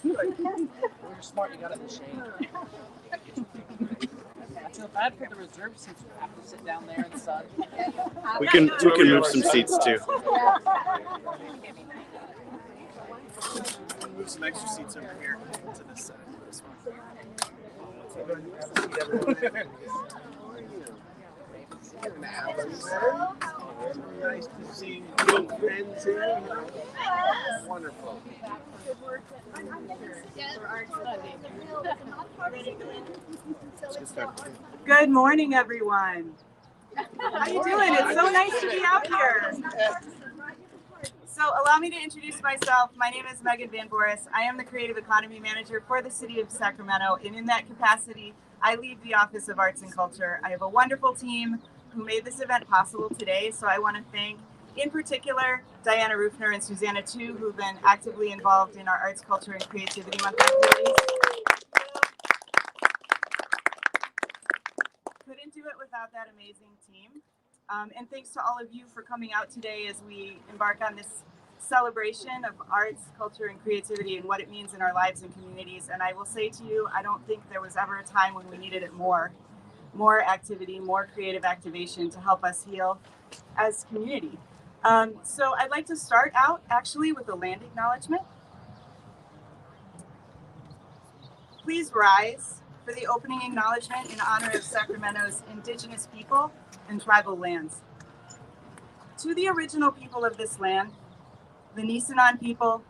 You're smart, you got it in the shade. I feel bad for the reserve seats who have to sit down there in the sun. We can move some seats too. Move some extra seats over here to this side. This one. Nice to see good friends here. Wonderful. Good morning, everyone. How you doing? It's so nice to be out here. So allow me to introduce myself. My name is Megan Van Boris. I am the Creative Economy Manager for the City of Sacramento, and in that capacity, I lead the Office of Arts and Culture. I have a wonderful team who made this event possible today, so I want to thank, in particular, Diana Rufner and Susanna Tu, who've been actively involved in our Arts, Culture, and Creativity Month activities. Couldn't do it without that amazing team. And thanks to all of you for coming out today as we embark on this celebration of arts, culture, and creativity and what it means in our lives and communities. And I will say to you, I don't think there was ever a time when we needed it more activity, more creative activation to help us heal as community. So I'd like to start out actually with a land acknowledgement. Please rise for the opening acknowledgement in honor of Sacramento's indigenous people and tribal lands. To the original people of this land, the Nisenan people,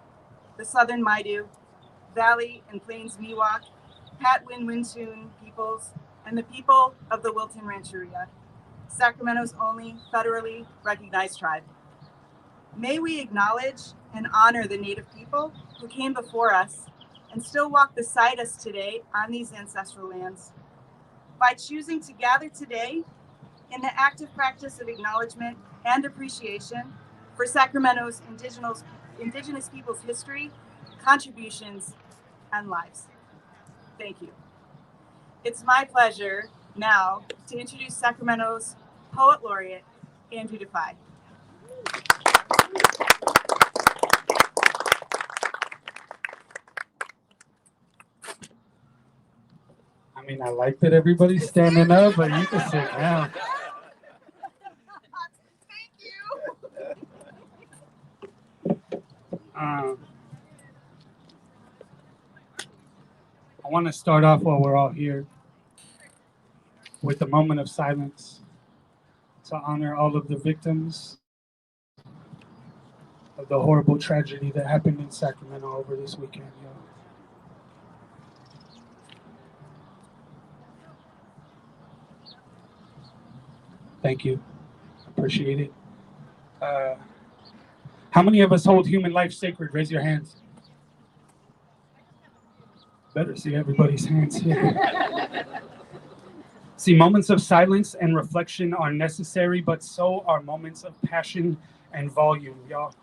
the Southern Maidu, Valley and Plains Miwok, Patwin Winsoon peoples, and the people of the Wilton Rancheria, Sacramento's only federally recognized tribe. May we acknowledge and honor the Native people who came before us and still walk beside us today on these ancestral lands. By choosing to gather today in the active practice of acknowledgement and appreciation for Sacramento's indigenous people's history, contributions, and lives. Thank you. It's my pleasure now to introduce Sacramento's Poet Laureate, Andru Defeye. I mean, I like that everybody's standing up, but you can sit down. Thank you. I want to start off while we're all here with a moment of silence to honor all of the victims of the horrible tragedy that happened in Sacramento over this weekend. Thank you. Appreciate it. How many of us hold human life sacred? Raise your hands. Better see everybody's hands here. See, moments of silence and reflection are necessary, but so are moments of passion and volume, y'all.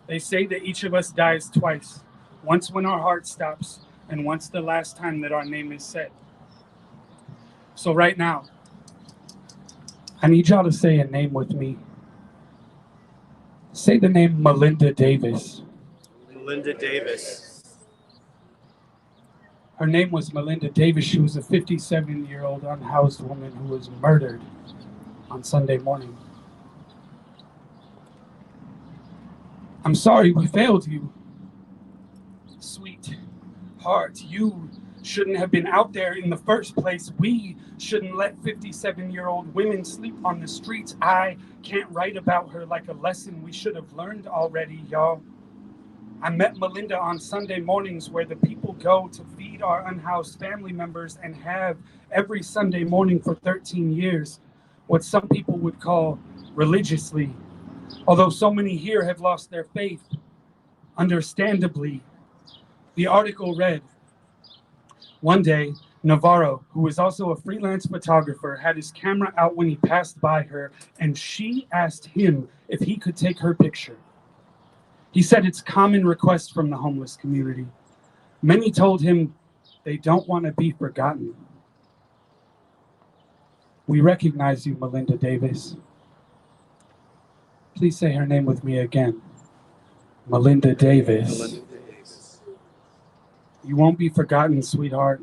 They say that each of us dies twice, once when our heart stops, and once the last time that our name is said. So right now, I need y'all to say a name with me. Say the name Melinda Davis. Melinda Davis. Her name was Melinda Davis. She was a 57-year-old unhoused woman who was murdered on Sunday morning. I'm sorry we failed you. Sweetheart, you shouldn't have been out there in the first place. We shouldn't let 57-year-old women sleep on the streets. I can't write about her like a lesson we should have learned already, y'all. I met Melinda on Sunday mornings where the people go to feed our unhoused family members and have every Sunday morning for 13 years, what some people would call religiously. Although so many here have lost their faith, understandably. The article read, one day, Navarro, who was also a freelance photographer, had his camera out when he passed by her, and she asked him if he could take her picture. He said it's a common request from the homeless community. Many told him they don't want to be forgotten. We recognize you, Melinda Davis. Please say her name with me again. Melinda Davis. You won't be forgotten, sweetheart.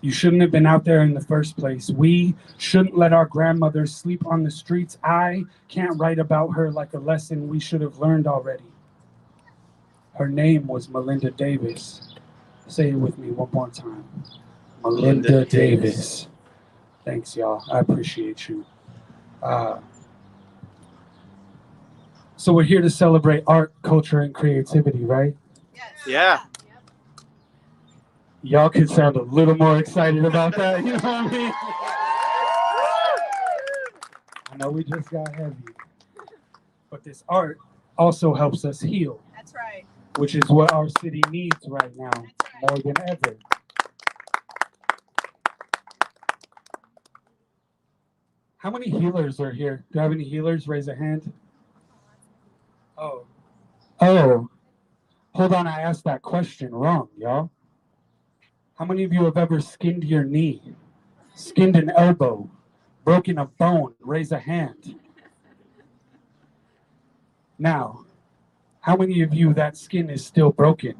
You shouldn't have been out there in the first place. We shouldn't let our grandmothers sleep on the streets. I can't write about her like a lesson we should have learned already. Her name was Melinda Davis. Say it with me one more time. Melinda Davis. Thanks, y'all. I appreciate you. So we're here to celebrate art, culture, and creativity, right? Yeah. Y'all could sound a little more excited about that, you know what I mean? I know we just got heavy. But this art also helps us heal. That's right. Which is what our city needs right now, more than ever. How many healers are here? Do you have any healers? Raise a hand. Oh. Hold on, I asked that question wrong, y'all. How many of you have ever skinned your knee, skinned an elbow, broken a bone? Raise a hand. Now, how many of you that skin is still broken?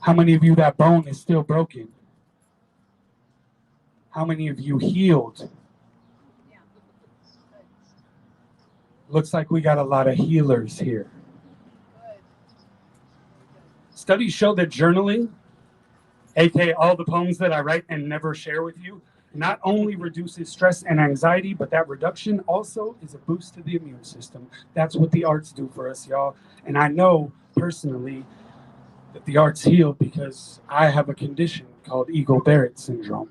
How many of you that bone is still broken? How many of you healed? Looks like we got a lot of healers here. Studies show that journaling, aka all the poems that I write and never share with you, not only reduces stress and anxiety, but that reduction also is a boost to the immune system. That's what the arts do for us, y'all. And I know personally that the arts heal because I have a condition called Eagle-Barrett syndrome.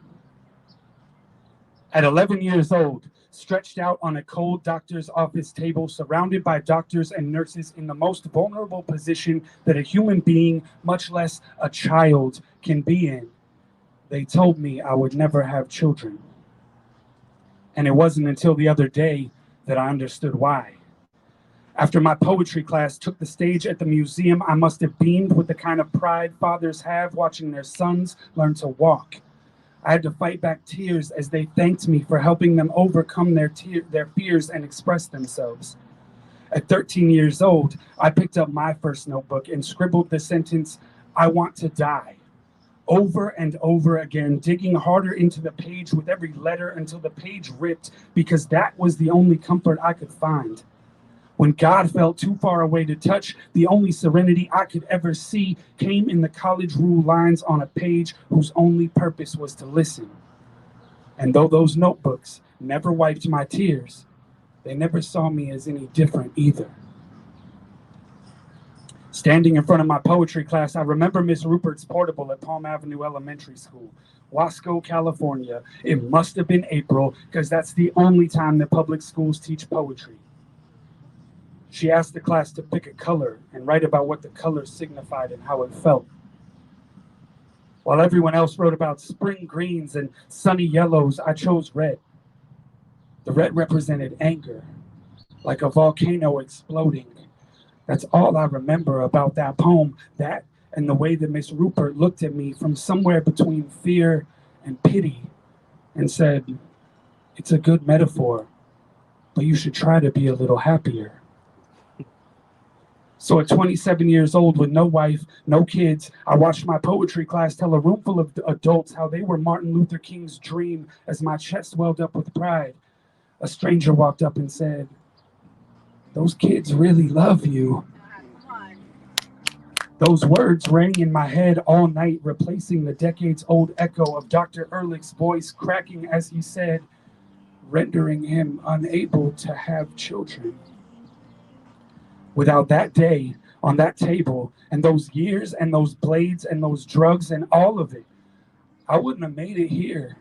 At 11 years old, stretched out on a cold doctor's office table, surrounded by doctors and nurses in the most vulnerable position that a human being, much less a child, can be in, they told me I would never have children. And it wasn't until the other day that I understood why. After my poetry class took the stage at the museum, I must have beamed with the kind of pride fathers have watching their sons learn to walk. I had to fight back tears as they thanked me for helping them overcome their fears and express themselves. At 13 years old, I picked up my first notebook and scribbled the sentence, "I want to die," over and over again, digging harder into the page with every letter until the page ripped, because that was the only comfort I could find. When God felt too far away to touch, the only serenity I could ever see came in the college rule lines on a page whose only purpose was to listen. And though those notebooks never wiped my tears, they never saw me as any different either. Standing in front of my poetry class, I remember Miss Rupert's portable at Palm Avenue Elementary School, Wasco, California. It must have been April, because that's the only time that public schools teach poetry. She asked the class to pick a color and write about what the color signified and how it felt. While everyone else wrote about spring greens and sunny yellows, I chose red. The red represented anger, like a volcano exploding. That's all I remember about that poem, that and the way that Miss Rupert looked at me from somewhere between fear and pity and said, "It's a good metaphor, but you should try to be a little happier." So at 27 years old, with no wife, no kids, I watched my poetry class tell a room full of adults how they were Martin Luther King's dream as my chest welled up with pride. A stranger walked up and said, "Those kids really love you." Those words rang in my head all night, replacing the decades-old echo of Dr. Ehrlich's voice cracking as he said, rendering him unable to have children. Without that day on that table and those years and those blades and those drugs and all of it, I wouldn't have made it here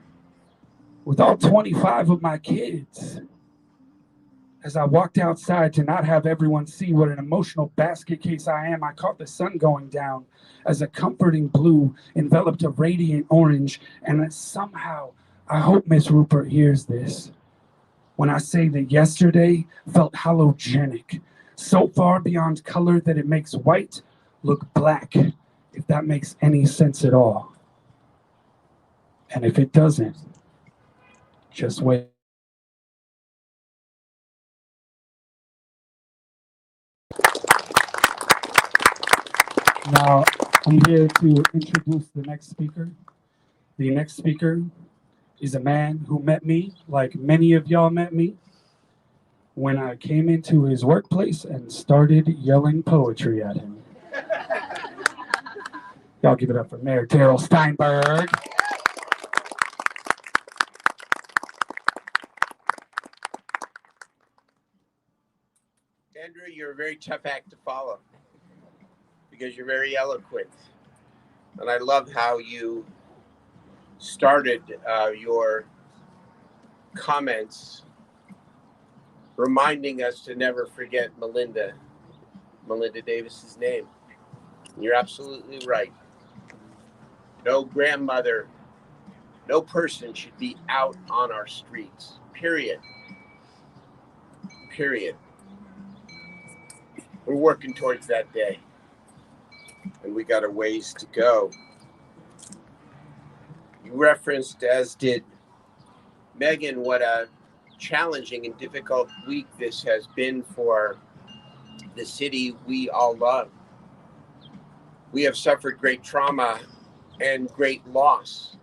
with all 25 of my kids. As I walked outside to not have everyone see what an emotional basket case I am, I caught the sun going down as a comforting blue enveloped a radiant orange. And somehow, I hope Miss Rupert hears this when I say that yesterday felt halogenic, so far beyond color that it makes white look black, if that makes any sense at all. And if it doesn't, just wait. Now, I'm here to introduce the next speaker. The next speaker is a man who met me, like many of y'all met me, when I came into his workplace and started yelling poetry at him. Y'all give it up for Mayor Terrell Steinberg. Andrew, you're a very tough act to follow because you're very eloquent. And I love how you started your comments reminding us to never forget Melinda Davis's name. You're absolutely right. No grandmother, no person should be out on our streets, period. Period. We're working towards that day, and we got a ways to go. You referenced, as did Megan, what a challenging and difficult week this has been for the city we all love. We have suffered great trauma and great loss.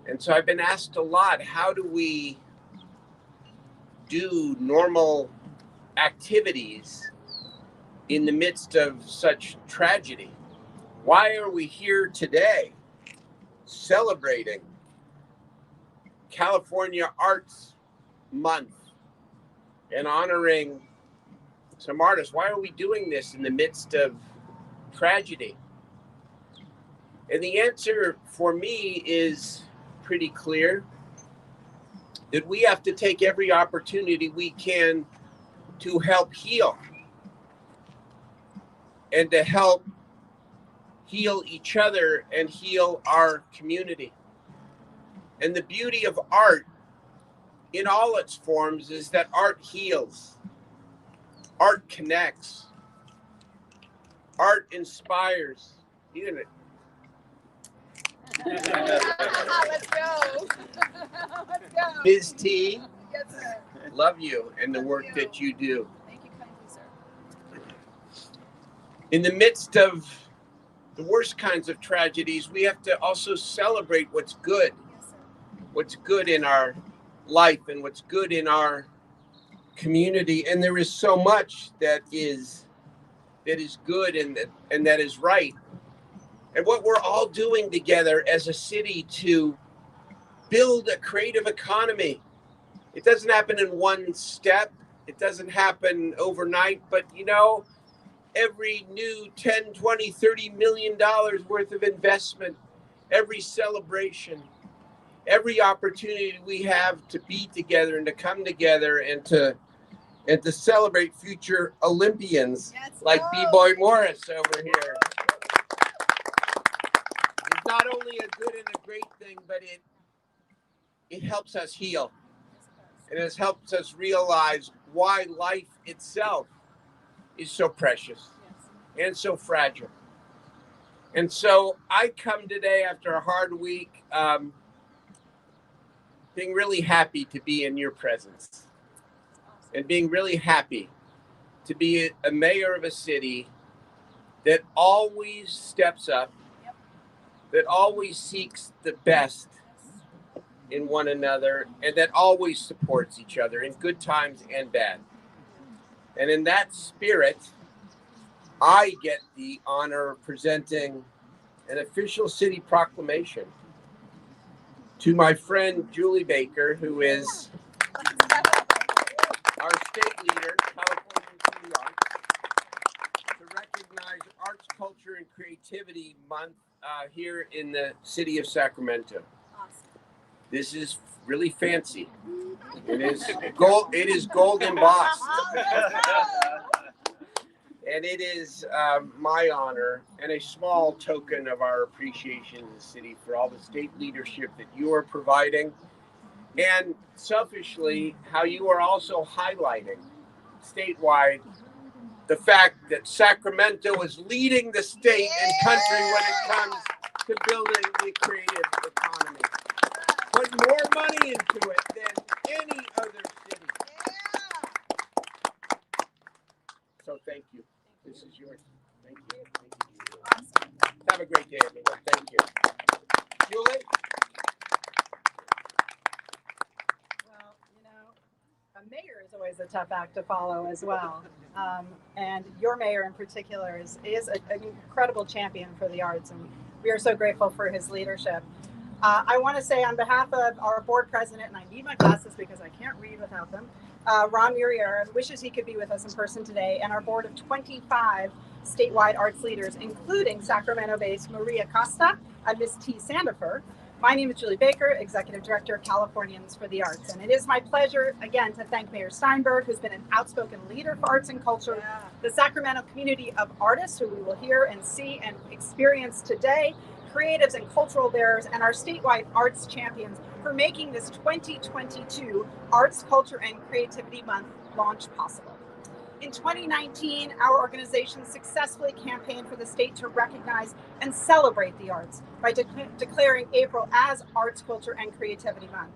And so I've been asked a lot, how do we do normal activities in the midst of such tragedy? Why are we here today celebrating California Arts Month and honoring some artists? Why are we doing this in the midst of tragedy? And the answer for me is pretty clear, that we have to take every opportunity we can to help heal and to help heal each other and heal our community. And the beauty of art in all its forms is that art heals, art connects, art inspires. Let's go. Let's go. Ms. T, Yes, sir. love you and the work that you do. Thank you kindly, sir. In the midst of the worst kinds of tragedies, we have to also celebrate what's good, Yes, sir. what's good in our life and what's good in our community. And there is so much that is good and that is right. And what we're all doing together as a city to build a creative economy. It doesn't happen in one step. It doesn't happen overnight, but every new 10, 20, 30 million dollars worth of investment, every celebration, every opportunity we have to be together and to come together and to celebrate future Olympians like BBoy Morris over here. It's not only a good and a great thing, but it helps us heal. And it helps us realize why life itself is so precious and so fragile. And so I come today after a hard week, being really happy to be in your presence and being really happy to be a mayor of a city that always steps up, that always seeks the best in one another, and that always supports each other in good times and bad. And in that spirit, I get the honor of presenting an official city proclamation to my friend Julie Baker, who is our state leader, Californians for the Arts, to recognize Arts, Culture, and Creativity Month here in the city of Sacramento. This is really fancy. It is gold embossed. And it is my honor and a small token of our appreciation in the city for all the state leadership that you are providing, and selfishly, how you are also highlighting statewide the fact that Sacramento is leading the state and country when it comes to building the creative economy. Put more money into it than any other city. So thank you. This is yours. Thank you. Have a great day, everyone. Thank you. Julie? Well, you know, a mayor is always a tough act to follow as well. And your mayor in particular is an incredible champion for the arts, and we are so grateful for his leadership. I want to say on behalf of our board president, and I need my glasses because I can't read without them, Ron Murier wishes he could be with us in person today, and our board of 25 statewide arts leaders, including Sacramento-based Maria Costa and Miss T. Sandifer. My name is Julie Baker, Executive Director of Californians for the Arts, and it is my pleasure again to thank Mayor Steinberg, who's been an outspoken leader for arts and culture, the Sacramento community of artists who we will hear and see and experience today, creatives and cultural bearers, and our statewide arts champions for making this 2022 Arts, Culture, and Creativity Month launch possible. In 2019, our organization successfully campaigned for the state to recognize and celebrate the arts by declaring April as Arts, Culture, and Creativity Month.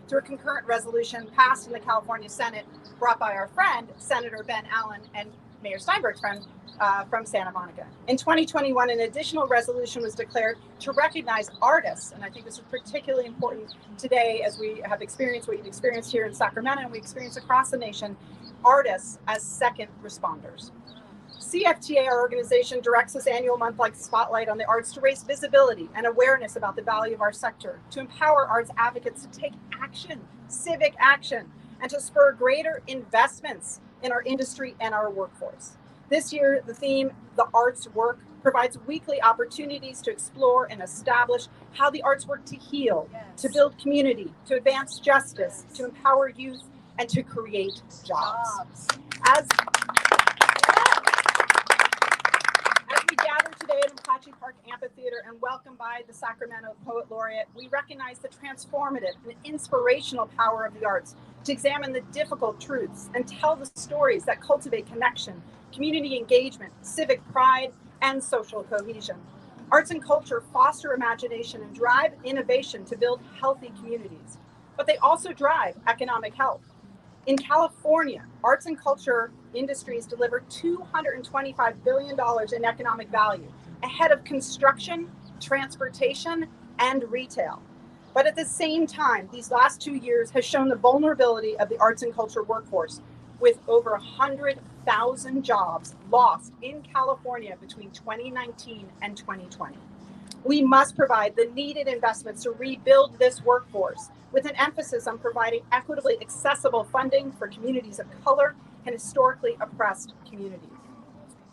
Through a concurrent resolution passed in the California Senate, brought by our friend, Senator Ben Allen, and Mayor Steinberg's friend from Santa Monica. In 2021, an additional resolution was declared to recognize artists, and I think this is particularly important today as we have experienced what you've experienced here in Sacramento and we experience across the nation, artists as second responders. CFTA, our organization, directs this annual month-like spotlight on the arts to raise visibility and awareness about the value of our sector, to empower arts advocates to take action, civic action, and to spur greater investments in our industry and our workforce. This year, the theme, The Arts Work, provides weekly opportunities to explore and establish how the arts work to heal, to build community, to advance justice, to empower youth, and to create jobs. As we gather today at McClatchy Park Amphitheater and welcome by the Sacramento Poet Laureate, we recognize the transformative and inspirational power of the arts to examine the difficult truths and tell the stories that cultivate connection, community engagement, civic pride, and social cohesion. Arts and culture foster imagination and drive innovation to build healthy communities, but they also drive economic health. In California, arts and culture industries deliver $225 billion in economic value, ahead of construction, transportation, and retail. But at the same time, these last 2 years has shown the vulnerability of the arts and culture workforce, with over 100,000 jobs lost in California between 2019 and 2020. We must provide the needed investments to rebuild this workforce, with an emphasis on providing equitably accessible funding for communities of color and historically oppressed communities.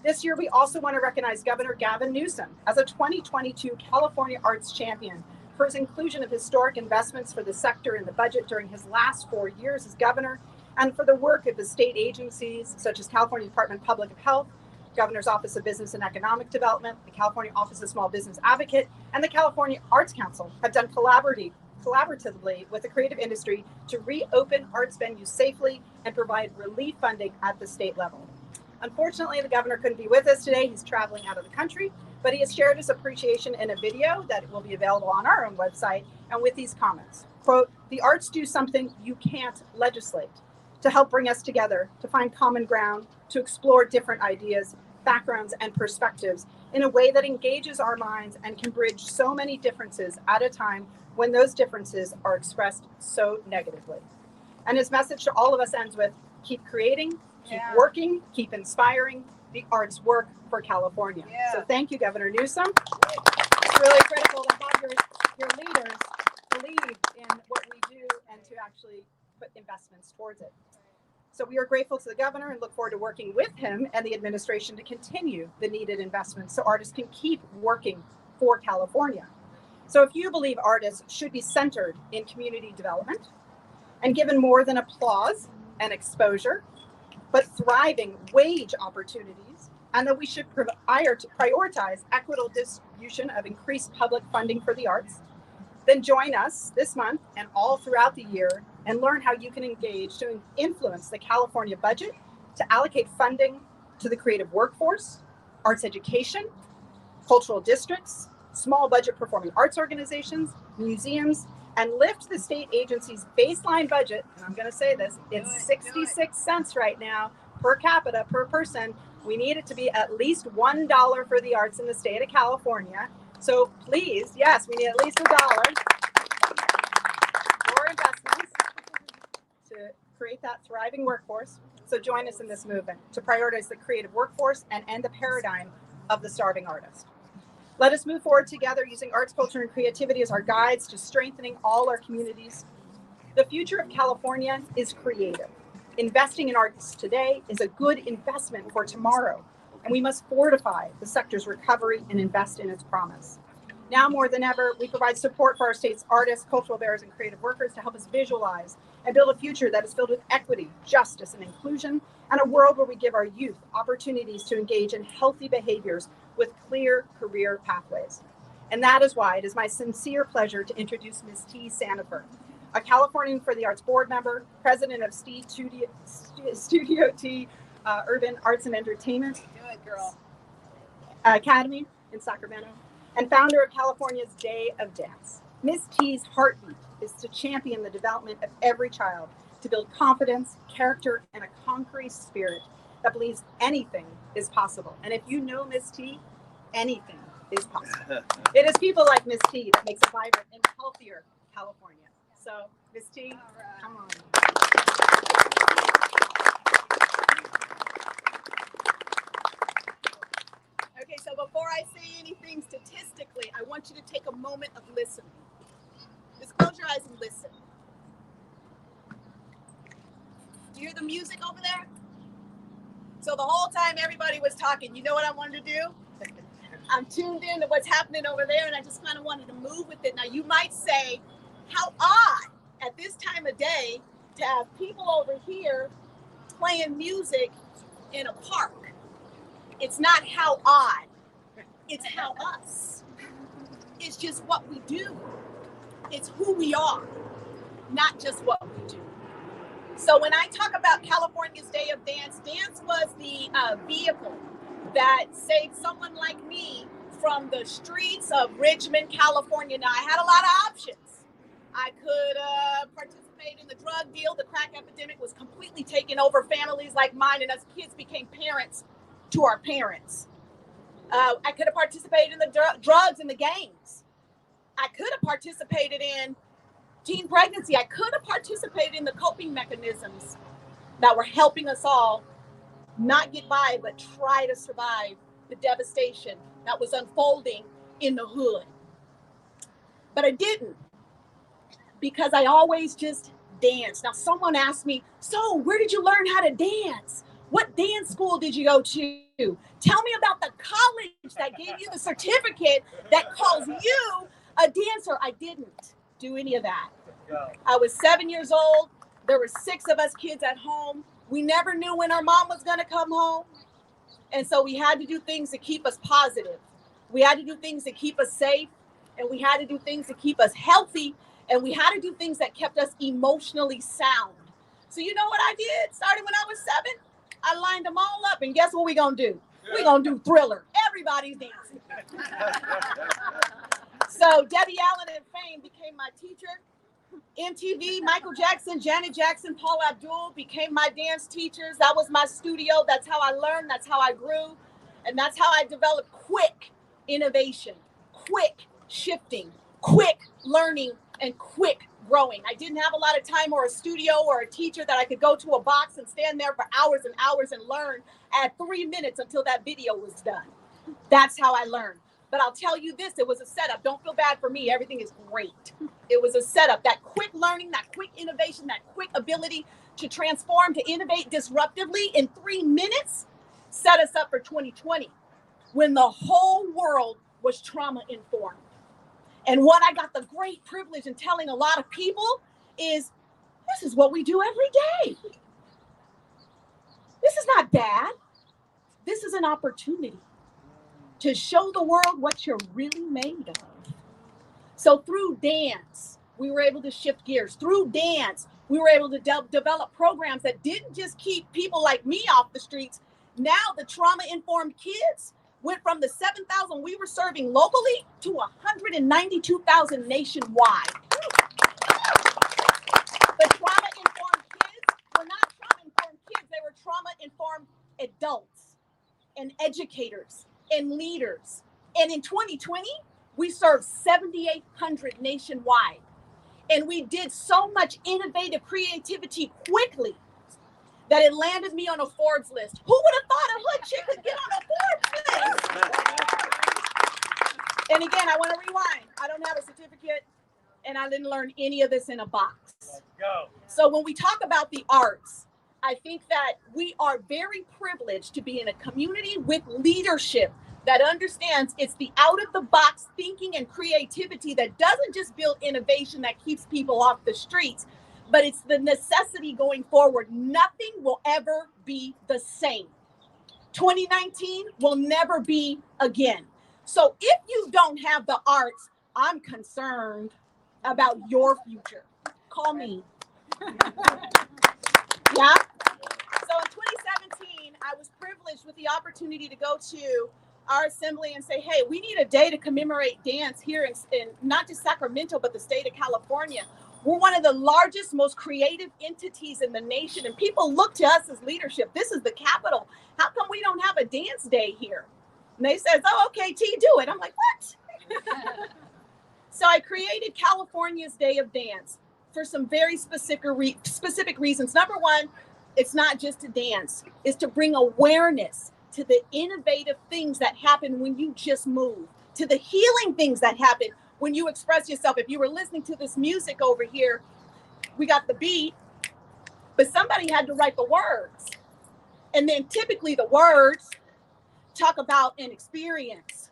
This year, we also want to recognize Governor Gavin Newsom as a 2022 California Arts Champion for his inclusion of historic investments for the sector in the budget during his last 4 years as governor, and for the work of the state agencies such as California Department of Public Health, Governor's Office of Business and Economic Development, the California Office of Small Business Advocate, and the California Arts Council have done collaboratively with the creative industry to reopen arts venues safely and provide relief funding at the state level. Unfortunately, the governor couldn't be with us today. He's traveling out of the country, but he has shared his appreciation in a video that will be available on our own website, and with these comments. Quote, "The arts do something you can't legislate, to help bring us together, to find common ground, to explore different ideas, backgrounds, and perspectives in a way that engages our minds and can bridge so many differences at a time when those differences are expressed so negatively." And his message to all of us ends with, keep creating, keep working, keep inspiring. The arts work for California. So thank you, Governor Newsom. It's really critical to have your leaders believe in what we do and to actually put investments towards it. So we are grateful to the governor and look forward to working with him and the administration to continue the needed investments so artists can keep working for California. So if you believe artists should be centered in community development and given more than applause and exposure, but thriving wage opportunities, and that we should prioritize equitable distribution of increased public funding for the arts, then join us this month and all throughout the year and learn how you can engage to influence the California budget to allocate funding to the creative workforce, arts education, cultural districts, small budget performing arts organizations, museums, and lift the state agency's baseline budget, and I'm going to say this, it's 66 cents right now per capita per person, We need it to be at least $1 for the arts in the state of California. So please, yes, we need at least $1 for investments to create that thriving workforce. So join us in this movement to prioritize the creative workforce and end the paradigm of the starving artist. Let us move forward together using arts, culture, and creativity as our guides to strengthening all our communities. The future of California is creative. Investing in arts today is a good investment for tomorrow, and we must fortify the sector's recovery and invest in its promise. Now more than ever, we provide support for our state's artists, cultural bearers, and creative workers to help us visualize and build a future that is filled with equity, justice, and inclusion, and a world where we give our youth opportunities to engage in healthy behaviors with clear career pathways. And that is why it is my sincere pleasure to introduce Ms. T. Sandifer, a Californian for the Arts board member, president of Studio T Urban Arts and Entertainment Academy in Sacramento, and founder of California's Day of Dance. Ms. T's heartbeat is to champion the development of every child to build confidence, character, and a concrete spirit that believes anything is possible. And if you know Ms. T, anything is possible. It is people like Ms. T that makes a vibrant and healthier California. So, Ms. T, come on. Okay, so before I say anything statistically, I want you to take a moment of listening. Just close your eyes and listen. Do you hear the music over there? So the whole time everybody was talking, you know what I wanted to do? I'm tuned in to what's happening over there, and I just kind of wanted to move with it. Now, you might say, how odd at this time of day to have people over here playing music in a park. It's not how odd, it's how us. It's just what we do. It's who we are, not just what we do. So when I talk about California's Day of Dance, dance was the vehicle that saved someone like me from the streets of Richmond, California. Now, I had a lot of options. I could participate in the drug deal. The crack epidemic was completely taking over families like mine, and as kids became parents to our parents. I could have participated in the drugs and the gangs. I could have participated in teen pregnancy. I could have participated in the coping mechanisms that were helping us all not get by, but try to survive the devastation that was unfolding in the hood. But I didn't, because I always just danced. Now, someone asked me, so where did you learn how to dance? What dance school did you go to? Tell me about the college that gave you the certificate that calls you a dancer. I didn't do any of that. I was 7 years old. There were 6 of us kids at home. We never knew when our mom was going to come home. And so we had to do things to keep us positive. We had to do things to keep us safe. And we had to do things to keep us healthy. And we had to do things that kept us emotionally sound. So you know what I did? Starting when I was 7, I lined them all up. And guess what we're going to do? We're going to do Thriller. Everybody's dancing. So Debbie Allen and Fame became my teacher. MTV, Michael Jackson, Janet Jackson, Paul Abdul became my dance teachers. That was my studio. That's how I learned. That's how I grew. And that's how I developed quick innovation, quick shifting, quick learning, and quick growing. I didn't have a lot of time or a studio or a teacher that I could go to a box and stand there for hours and hours and learn. I had 3 minutes until that video was done. That's how I learned. But I'll tell you this, it was a setup. Don't feel bad for me. Everything is great. It was a setup. That quick learning, that quick innovation, that quick ability to transform, to innovate disruptively in 3 minutes set us up for 2020 when the whole world was trauma informed. And what I got the great privilege in telling a lot of people is this is what we do every day. This is not bad. This is an opportunity to show the world what you're really made of. So through dance, we were able to shift gears. Through dance, we were able to develop programs that didn't just keep people like me off the streets. Now the trauma-informed kids went from the 7,000 we were serving locally to 192,000 nationwide. The trauma-informed kids were not trauma-informed kids. They were trauma-informed adults. and educators and leaders. And in 2020, we served 7,800 nationwide. And we did so much innovative creativity quickly that it landed me on a Forbes list. Who would have thought a hood chick could get on a Forbes list? And again, I want to rewind. I don't have a certificate, and I didn't learn any of this in a box. Let's go. So when we talk about the arts, I think that we are very privileged to be in a community with leadership that understands it's the out-of-the-box thinking and creativity that doesn't just build innovation that keeps people off the streets, but it's the necessity going forward. Nothing will ever be the same. 2019 will never be again. So if you don't have the arts, I'm concerned about your future. Call me. Yeah. So in 2017, I was privileged with the opportunity to go to our assembly and say, hey, we need a day to commemorate dance here in not just Sacramento, but the state of California. We're one of the largest, most creative entities in the nation, and people look to us as leadership. This is the capital. How come we don't have a dance day here? And they said, oh, okay, T, do it. I'm like, what? So I created California's Day of Dance for some very specific reasons. Number one, it's not just to dance. It's to bring awareness to the innovative things that happen when you just move, to the healing things that happen when you express yourself. If you were listening to this music over here, we got the beat, but somebody had to write the words. And then typically the words talk about an experience.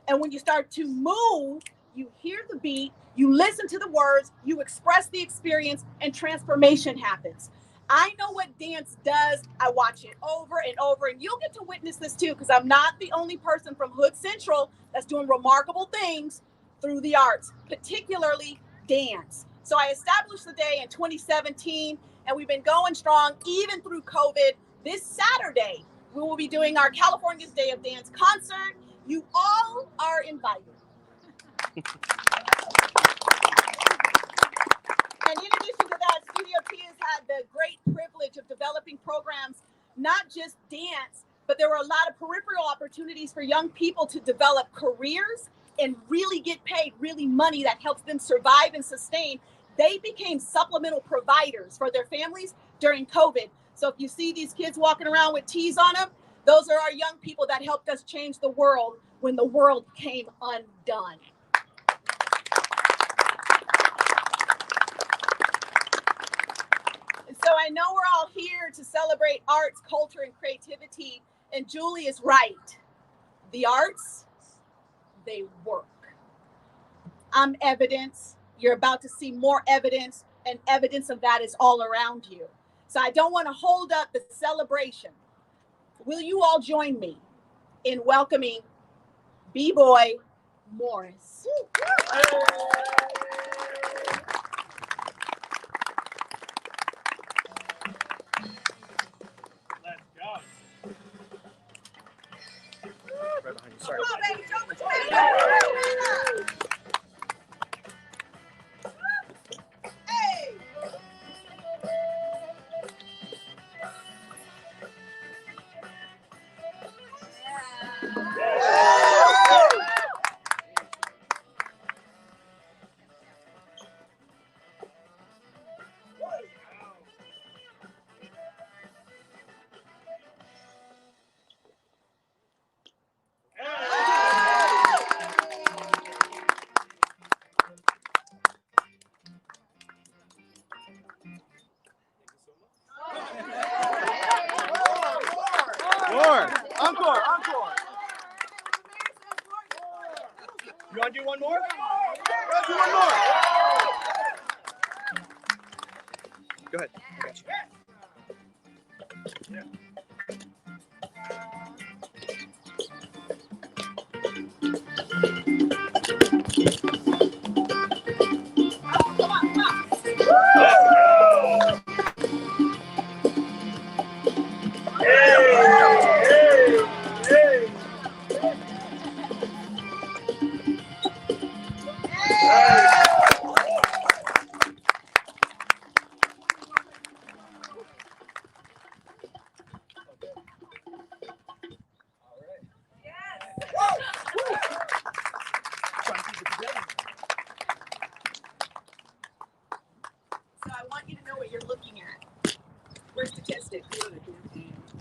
And when you start to move, you hear the beat, you listen to the words, you express the experience, and transformation happens. I know what dance does. I watch it over and over, and you'll get to witness this too, because I'm not the only person from Hood Central that's doing remarkable things through the arts, particularly dance. So I established the day in 2017, and we've been going strong even through COVID. This Saturday, we will be doing our California's Day of Dance concert. You all are invited. And in addition to that, Studio T has had the great privilege of developing programs, not just dance, but there were a lot of peripheral opportunities for young people to develop careers and really get paid really money that helps them survive and sustain. They became supplemental providers for their families during COVID. So if you see these kids walking around with T's on them, those are our young people that helped us change the world when the world came undone. So I know we're all here to celebrate arts, culture, and creativity. And Julie is right. The arts, they work. I'm evidence. You're about to see more evidence, and evidence of that is all around you. So I don't want to hold up the celebration. Will you all join me in welcoming BBoy Morris? Right behind you. Sorry. Come on, baby, show what you got. Hey! More. Encore. Encore. You want to do one more? Let's do one more. Go ahead. I got you. statistic.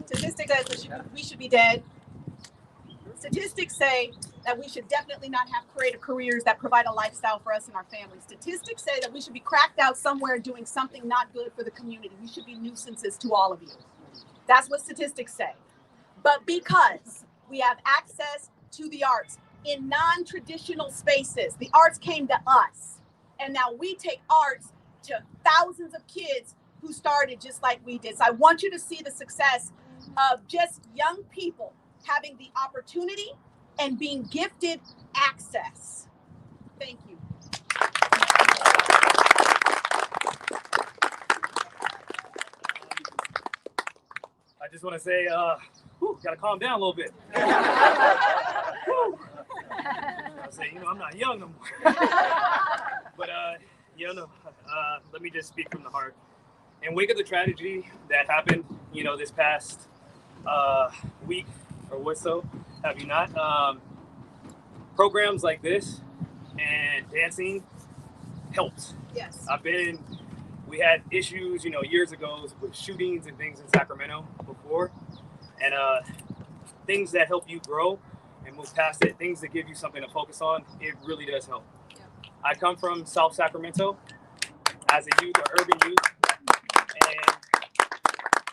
Statistic says we should be dead. Statistics say that we should definitely not have creative careers that provide a lifestyle for us and our families. Statistics say that we should be cracked out somewhere doing something not good for the community. We should be nuisances to all of you. That's what statistics say. But because we have access to the arts in non-traditional spaces, the arts came to us. And now we take arts to thousands of kids who started just like we did. So I want you to see the success of just young people having the opportunity and being gifted access. Thank you. I just want to say, gotta calm down a little bit. I say, I'm not young no more. But, let me just speak from the heart. In wake of the tragedy that happened, this past week or what so, have you not? Programs like this and dancing helped. Yes. We had issues, years ago with shootings and things in Sacramento before. And things that help you grow and move past it, things that give you something to focus on, it really does help. Yeah. I come from South Sacramento as a youth, or urban youth, and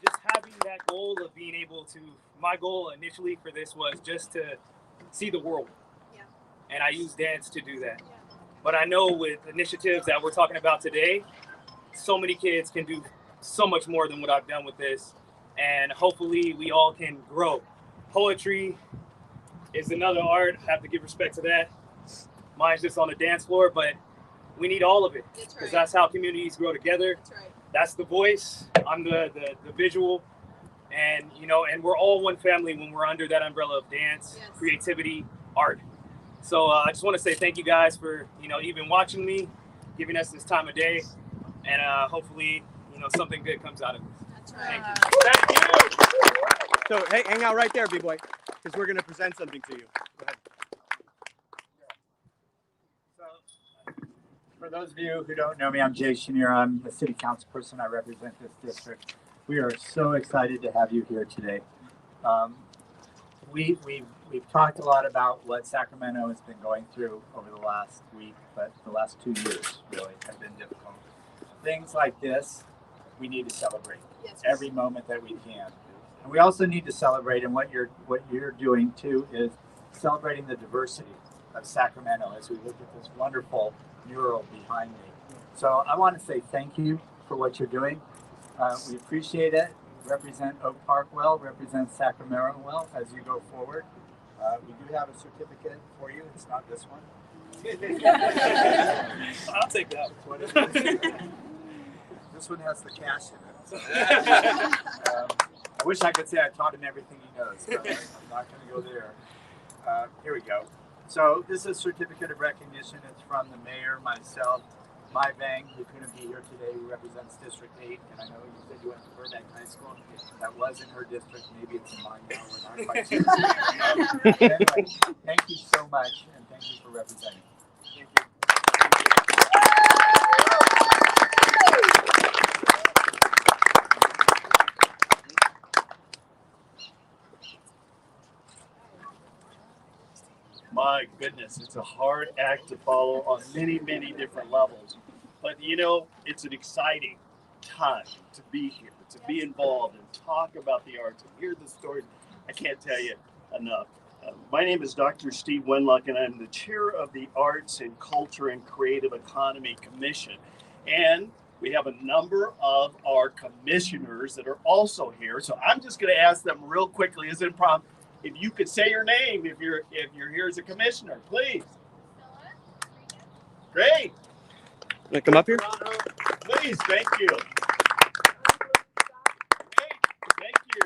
just having that goal of being able to, my goal initially for this was just to see the world. Yeah. And I use dance to do that. Yeah. But I know with initiatives that we're talking about today, so many kids can do so much more than what I've done with this. And hopefully we all can grow. Poetry is another art. I have to give respect to that. Mine's just on the dance floor, but we need all of it. Because that's how communities grow together. That's right. That's the voice. I'm the visual. And, and we're all one family when we're under that umbrella of dance, yes, creativity, art. So I just want to say thank you guys for, even watching me, giving us this time of day. And hopefully, something good comes out of this. That's right. Thank you. So, hey, hang out right there, B-Boy, because we're going to present something to you. Go ahead. So, for those of you who don't know me, I'm Jay Chenier. I'm the city council person. I represent this district. We are so excited to have you here today. We've talked a lot about what Sacramento has been going through over the last week, but the last 2 years really have been difficult. Things like this, we need to celebrate, yes, every moment that we can. And we also need to celebrate, and what you're doing too is celebrating the diversity of Sacramento as we look at this wonderful mural behind me. So I want to say thank you for what you're doing. We appreciate it. Represent Oak Park well, represent Sacramento well as you go forward. We do have a certificate for you. It's not this one. I'll take that one. This one has the cash in it. I wish I could say I taught him everything he knows, but I'm not going to go there. Here we go. So this is a certificate of recognition. It's from the mayor, myself, Mai Vang, who couldn't be here today, who represents District 8. And I know you said you went to Burbank High School. That was in her district. Maybe it's in mine now. We're not quite sure. Anyway, thank you so much, and thank you for representing. Thank you. My goodness, it's a hard act to follow on many, many different levels. But it's an exciting time to be here, to be involved and talk about the arts and hear the stories. I can't tell you enough. My name is Dr. Steve Wenlock, and I'm the chair of the Arts and Culture and Creative Economy Commission. And we have a number of our commissioners that are also here. So I'm just going to ask them real quickly as impromptu. If you could say your name if you're here as a commissioner, please. Great. Want to come up here? Please, thank you. Great, thank you.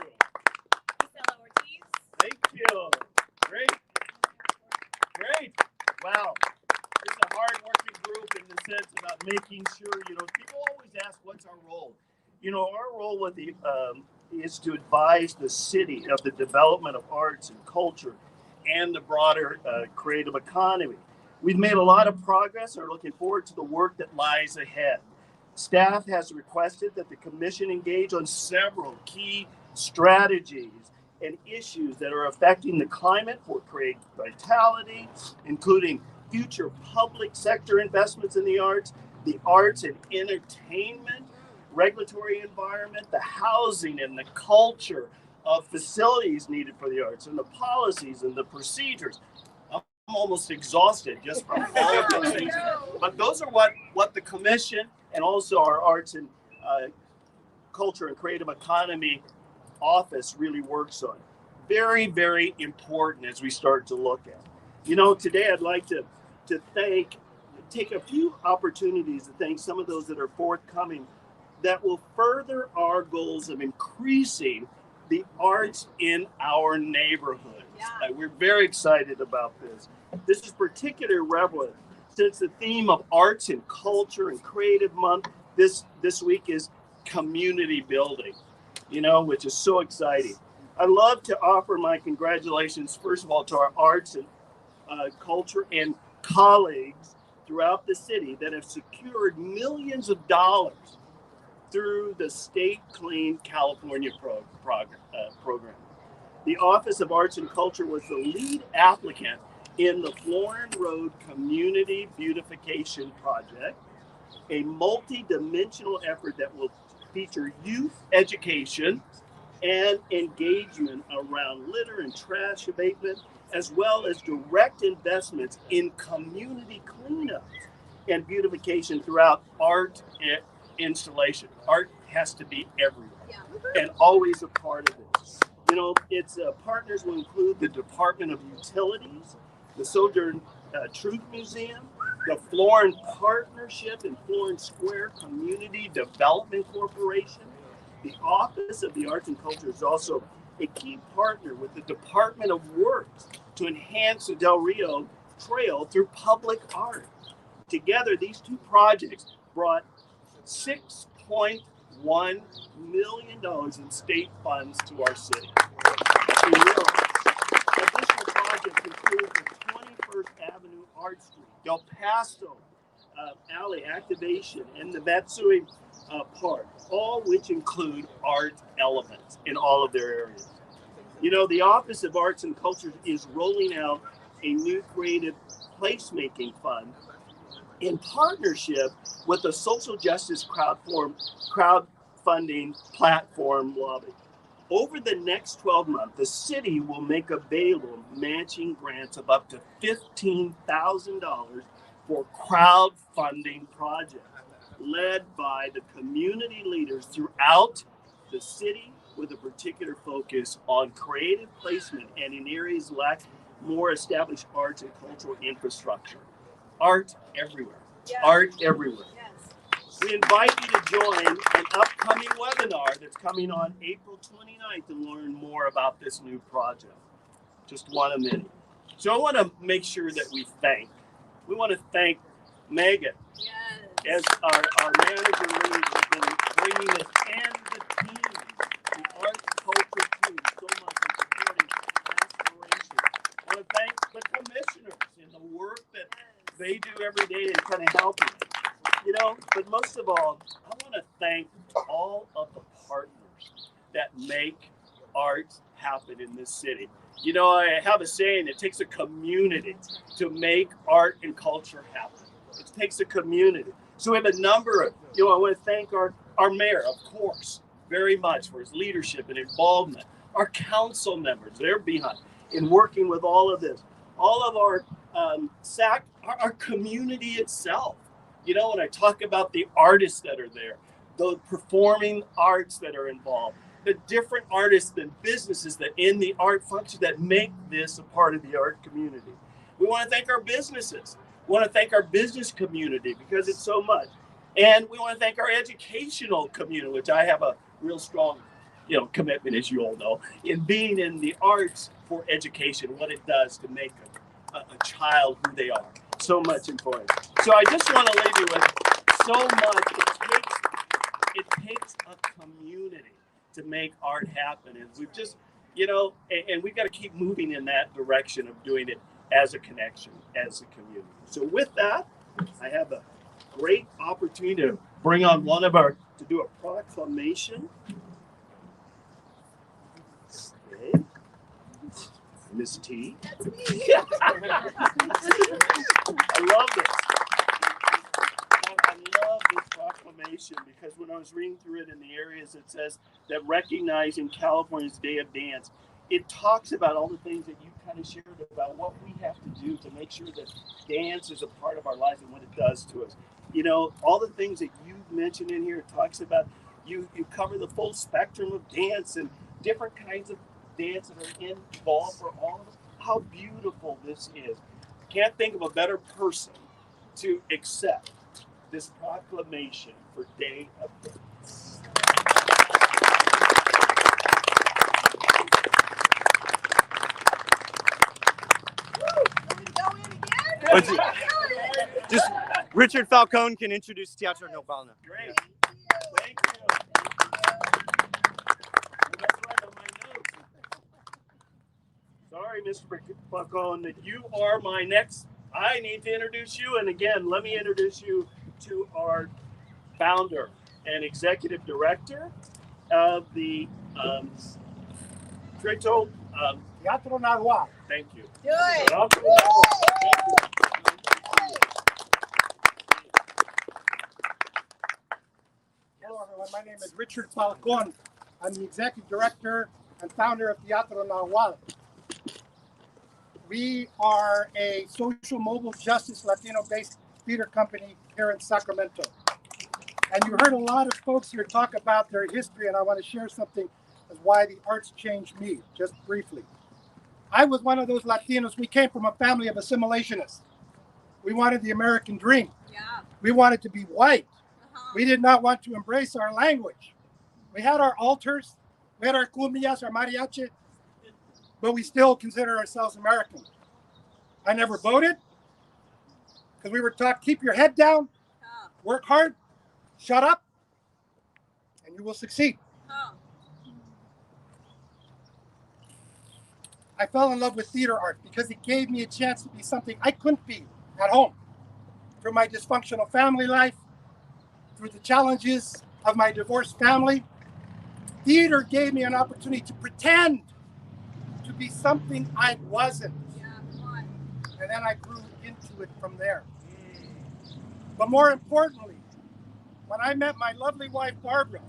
Thank you. Great. Great. Wow. It's a hard-working group in the sense about making sure, people always ask, what's our role? Our role with the is to advise the city of the development of arts and culture and the broader creative economy. We've made a lot of progress and are looking forward to the work that lies ahead. Staff has requested that the commission engage on several key strategies and issues that are affecting the climate for creative vitality, including future public sector investments in the arts and entertainment, regulatory environment, the housing and the culture of facilities needed for the arts, and the policies and the procedures. I'm almost exhausted just from all of those things. But those are what the commission and also our arts and culture and creative economy office really works on. Very, very important as we start to look at. You know, today I'd like to take a few opportunities to thank some of those that are forthcoming that will further our goals of increasing the arts in our neighborhoods. Yeah. We're very excited about this. This is particularly relevant since the theme of arts and culture and creative month this week is community building, you know, which is so exciting. I'd love to offer my congratulations, first of all, to our arts and culture and colleagues throughout the city that have secured millions of dollars through the State Clean California program. The Office of Arts and Culture was the lead applicant in the Florin Road Community Beautification Project, a multi-dimensional effort that will feature youth education and engagement around litter and trash abatement, as well as direct investments in community cleanup and beautification throughout art and installation. Art has to be everywhere and always a part of it. You know, its partners will include the Department of Utilities, the Sojourn Truth Museum, the Florin Partnership and Florin Square Community Development Corporation. The Office of the Arts and Culture is also a key partner with the Department of Works to enhance the Del Rio Trail through public art. Together, these two projects brought $6.1 million in state funds to our city. Additional projects include the 21st Avenue Art Street, Del Paso Alley activation, and the Matsui Park, all which include art elements in all of their areas. You know, the Office of Arts and Culture is rolling out a new creative placemaking fund in partnership with the social justice crowdfunding platform Lobby. Over the next 12 months, the city will make available matching grants of up to $15,000 for crowdfunding projects led by the community leaders throughout the city, with a particular focus on creative placement and in areas lack more established arts and cultural infrastructure. Art everywhere. Yes. Art everywhere. Yes. We invite you to join an upcoming webinar that's coming on April 29th to learn more about this new project. Just one of many. So I want to make sure that we want to thank Megan, yes, as our manager lead has been bringing us and the team, the arts culture team, so much in supporting aspiration. I want to thank the commissioners in the work that they do every day in kind of helping. You know, but most of all, I want to thank all of the partners that make art happen in this city. You know, I have a saying, it takes a community to make art and culture happen. It takes a community. So we have a number of, I want to thank our mayor, of course, very much for his leadership and involvement. Our council members, they're behind in working with all of this. All of our community itself. You know, when I talk about the artists that are there, the performing arts that are involved, the different artists and businesses that in the art function that make this a part of the art community. We want to thank our businesses. We want to thank our business community because it's so much. And we want to thank our educational community, which I have a real strong, commitment, as you all know, in being in the arts for education, what it does to make a child who they are. So much important. So I just want to leave you with so much. It takes a community to make art happen. And we've just, and we've got to keep moving in that direction of doing it as a connection, as a community. So with that, I have a great opportunity to bring on one of our to do a proclamation. Okay. Miss T. That's me. I love this. I love this proclamation because when I was reading through it in the areas, it says that recognizing California's Day of Dance, it talks about all the things that you kind of shared about what we have to do to make sure that dance is a part of our lives and what it does to us. You know, all the things that you mentioned in here, it talks about you cover the full spectrum of dance and different kinds of dance that are involved for all of us. How beautiful this is. Can't think of a better person to accept this proclamation for Day of Dance. Just Richard Falcone can introduce Teatro Nagual now. Great. Thank you. That's right on my notes. Sorry, Mr. Falcone, that you are my next. I need to introduce you. And again, let me introduce you to our founder and executive director of the Teatro Nagual. Thank you. Do it. Hello, everyone. My name is Richard Falcone. I'm the executive director and founder of Teatro Nagual. We are a social mobile justice Latino-based theater company here in Sacramento. And you heard a lot of folks here talk about their history, and I want to share something as why the arts changed me, just briefly. I was one of those Latinos. We came from a family of assimilationists. We wanted the American dream. Yeah. We wanted to be white. We did not want to embrace our language. We had our altars, we had our cumbias, our mariachi, but we still consider ourselves American. I never voted because we were taught, keep your head down, work hard, shut up, and you will succeed. I fell in love with theater art because it gave me a chance to be something I couldn't be at home. Through my dysfunctional family life, through the challenges of my divorced family, theater gave me an opportunity to pretend to be something I wasn't. And then I grew into it from there. But more importantly, when I met my lovely wife, Barbara,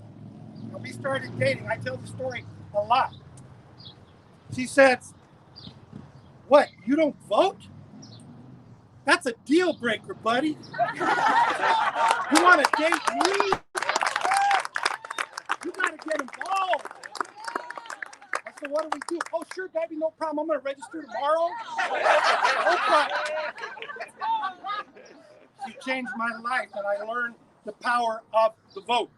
and we started dating, I tell the story a lot. She said, "What, you don't vote? That's a deal breaker, buddy. You want to date me? You got to get involved." I said, "What do we do?" "Oh, sure, baby, no problem. I'm going to register tomorrow." No problem. She changed my life, and I learned the power of the vote.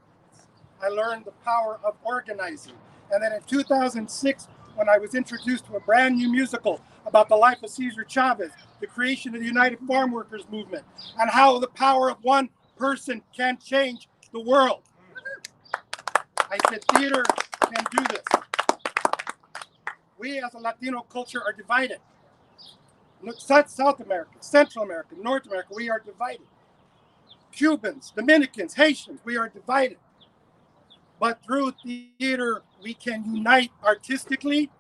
I learned the power of organizing. And then in 2006, when I was introduced to a brand new musical about the life of Cesar Chavez, the creation of the United Farm Workers Movement, and how the power of one person can change the world, I said, theater can do this. We as a Latino culture are divided. South America, Central America, North America, we are divided. Cubans, Dominicans, Haitians, we are divided. But through theater, we can unite artistically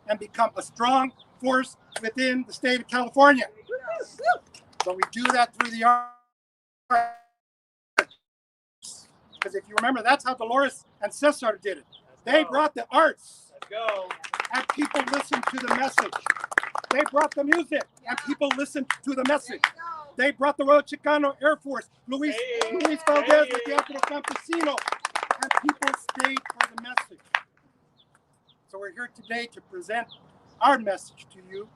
and become a strong force within the state of California. So we do that through the arts. Because if you remember, that's how Dolores and Cesar did it. They brought the arts. Let's go. And people listened to the message. They brought the music and people listened to the message. They brought the Royal Chicano Air Force, Luis Valdez with Teatro Campesino, and people stayed for the message. So we're here today to present our message to you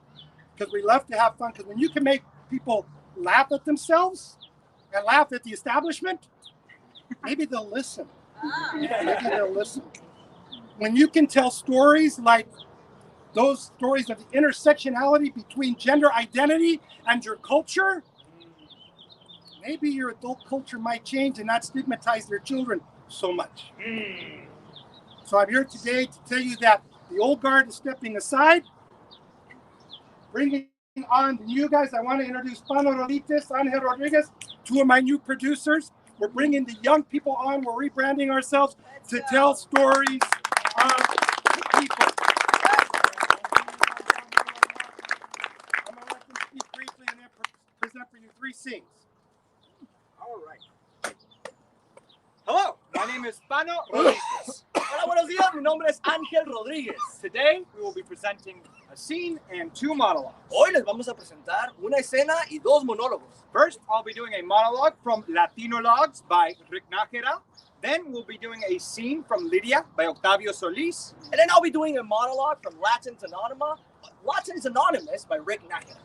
because we love to have fun. Because when you can make people laugh at themselves and laugh at the establishment, maybe they'll listen. Maybe they'll listen. When you can tell stories like those stories of the intersectionality between gender identity and your culture, maybe your adult culture might change and not stigmatize their children so much. So I'm here today to tell you that the old guard is stepping aside, bringing on the new guys. I want to introduce Pano Rolites, Angel Rodriguez, two of my new producers. We're bringing the young people on. We're rebranding ourselves to tell stories of the people. I'm going to let them speak briefly and then present for you 3 scenes. All right. Hello, my name is Pano Rodriguez. Hola, buenos días. Mi nombre es Ángel Rodríguez. Today, we will be presenting a scene and 2 monologues. Hoy les vamos a presentar una escena y 2 monólogos. First, I'll be doing a monologue from Latinologues by Rick Nájera. Then we'll be doing a scene from Lydia by Octavio Solis. And then I'll be doing a monologue from Latins Anonymous by Rick Nájera.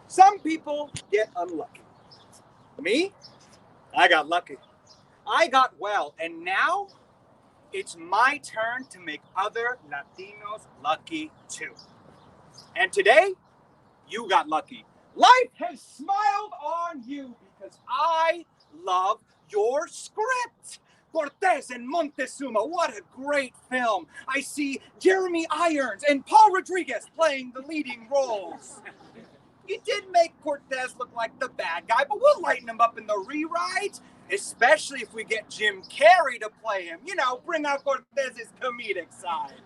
Some people get unlucky. Me? I got lucky. I got well, and now it's my turn to make other Latinos lucky too. And today, you got lucky. Life has smiled on you because I love your script. Cortes and Montezuma, what a great film. I see Jeremy Irons and Paul Rodriguez playing the leading roles. You did make Cortes look like the bad guy, but we'll lighten him up in the rewrites, especially if we get Jim Carrey to play him. You know, bring out Cortes's comedic side.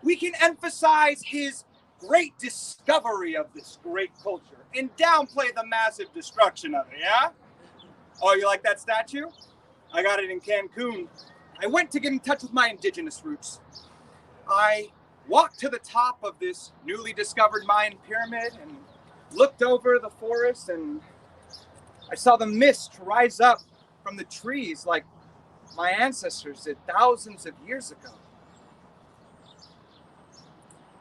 We can emphasize his great discovery of this great culture and downplay the massive destruction of it, yeah? Oh, you like that statue? I got it in Cancun. I went to get in touch with my indigenous roots. I walked to the top of this newly discovered Mayan pyramid and looked over the forest, and I saw the mist rise up from the trees like my ancestors did thousands of years ago.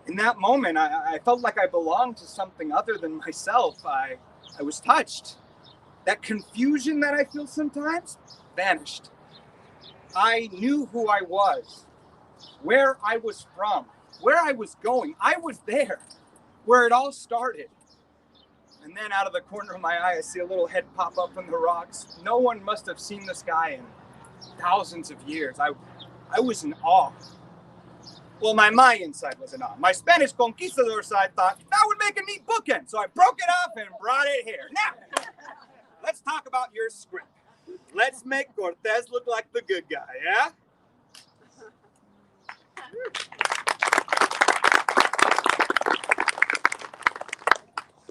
In that moment, I felt like I belonged to something other than myself. I was touched. That confusion that I feel sometimes vanished. I knew who I was, where I was from, where I was going. I was there, where it all started. And then out of the corner of my eye, I see a little head pop up from the rocks. No one must have seen this guy in thousands of years. I was in awe. Well, my Mayan side was in awe. My Spanish conquistador side thought that would make a neat bookend. So I broke it up and brought it here. Now, let's talk about your script. Let's make Cortes look like the good guy, yeah?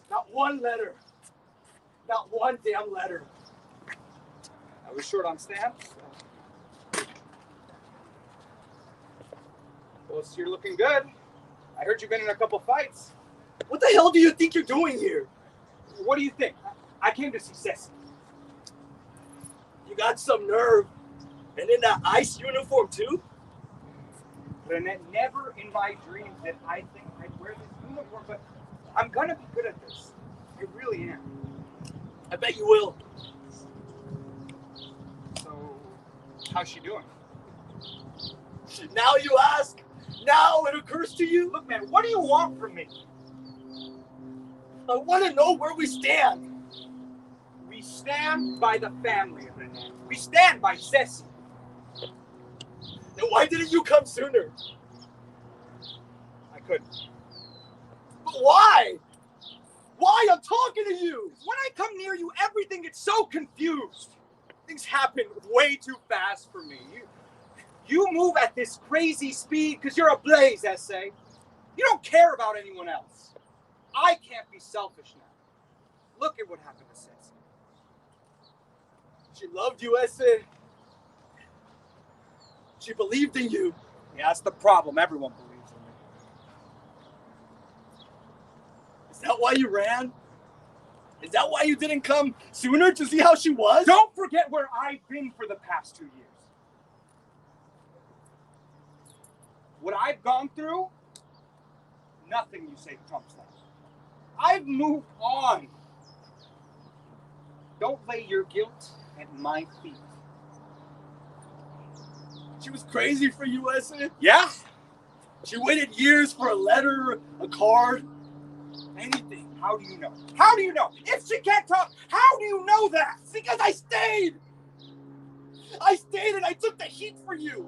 Not one letter. Not one damn letter. I was short on stamps. Well, so you're looking good. I heard you've been in a couple fights. What the hell do you think you're doing here? What do you think? I came to see Ceci. You got some nerve. And in that ice uniform, too? Lynette, never in my dreams did I think I'd wear this uniform, but I'm gonna be good at this. I really am. I bet you will. So, how's she doing? Now you ask? Now it occurs to you? Look, man, what do you want from me? I want to know where we stand. We stand by the family, Renee. We stand by Ceci. Then why didn't you come sooner? I couldn't. But why? Why? I'm talking to you. When I come near you, everything gets so confused. Things happen way too fast for me. You move at this crazy speed because you're a blaze, essay. You don't care about anyone else. I can't be selfish now. Look at what happened to Ceci. She loved you, essay. She believed in you. Yeah, that's the problem. Everyone believes in me. Is that why you ran? Is that why you didn't come sooner to see how she was? Don't forget where I've been for the past 2 years. What I've gone through, nothing you say trumps that. I've moved on. Don't lay your guilt at my feet. She was crazy for you, Essie. Yeah? She waited years for a letter, a card, anything. How do you know? How do you know? If she can't talk, how do you know that? It's because I stayed. I stayed and I took the heat for you.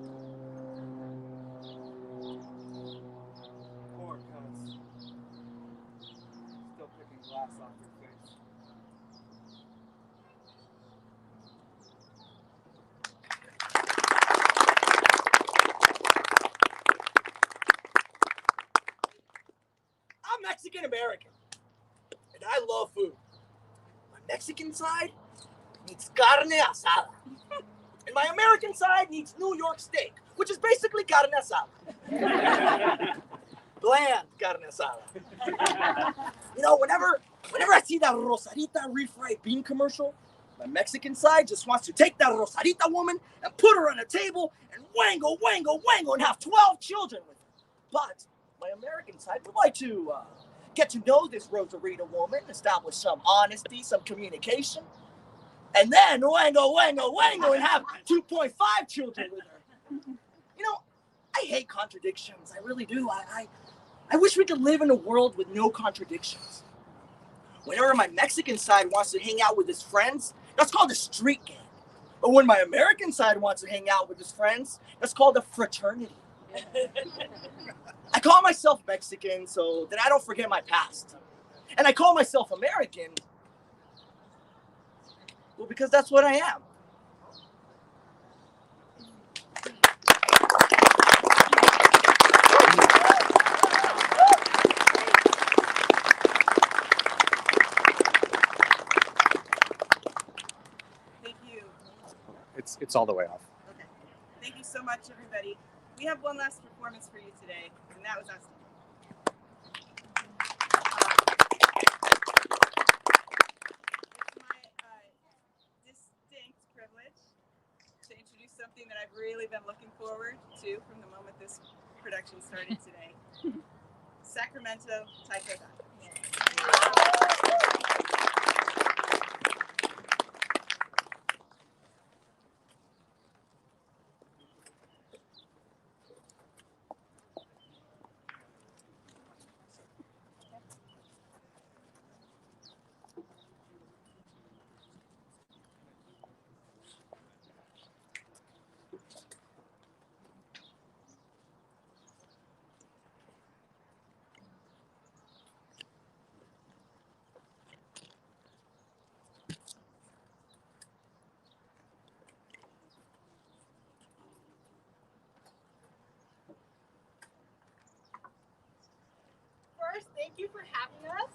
glass off your face. I'm Mexican American, and I love food. My Mexican side needs carne asada, and my American side needs New York steak, which is basically carne asada. Bland carne asada. You know, whenever I see that Rosarita refried bean commercial, my Mexican side just wants to take that Rosarita woman and put her on a table and wangle, and have 12 children with her. But my American side would like to get to know this Rosarita woman, establish some honesty, some communication, and then wangle, and have 2.5 children with her. You know, I hate contradictions. I really do. I wish we could live in a world with no contradictions. Whenever my Mexican side wants to hang out with his friends, that's called a street gang. But when my American side wants to hang out with his friends, that's called a fraternity. I call myself Mexican so that I don't forget my past. And I call myself American, well, because that's what I am. Thank you. It's all the way off. Okay. Thank you so much, everybody. We have one last performance for you today, and that was us. It's my distinct privilege to introduce something that I've really been looking forward to from the moment this production started today. Sacramento, Taiko. First, thank you for having us.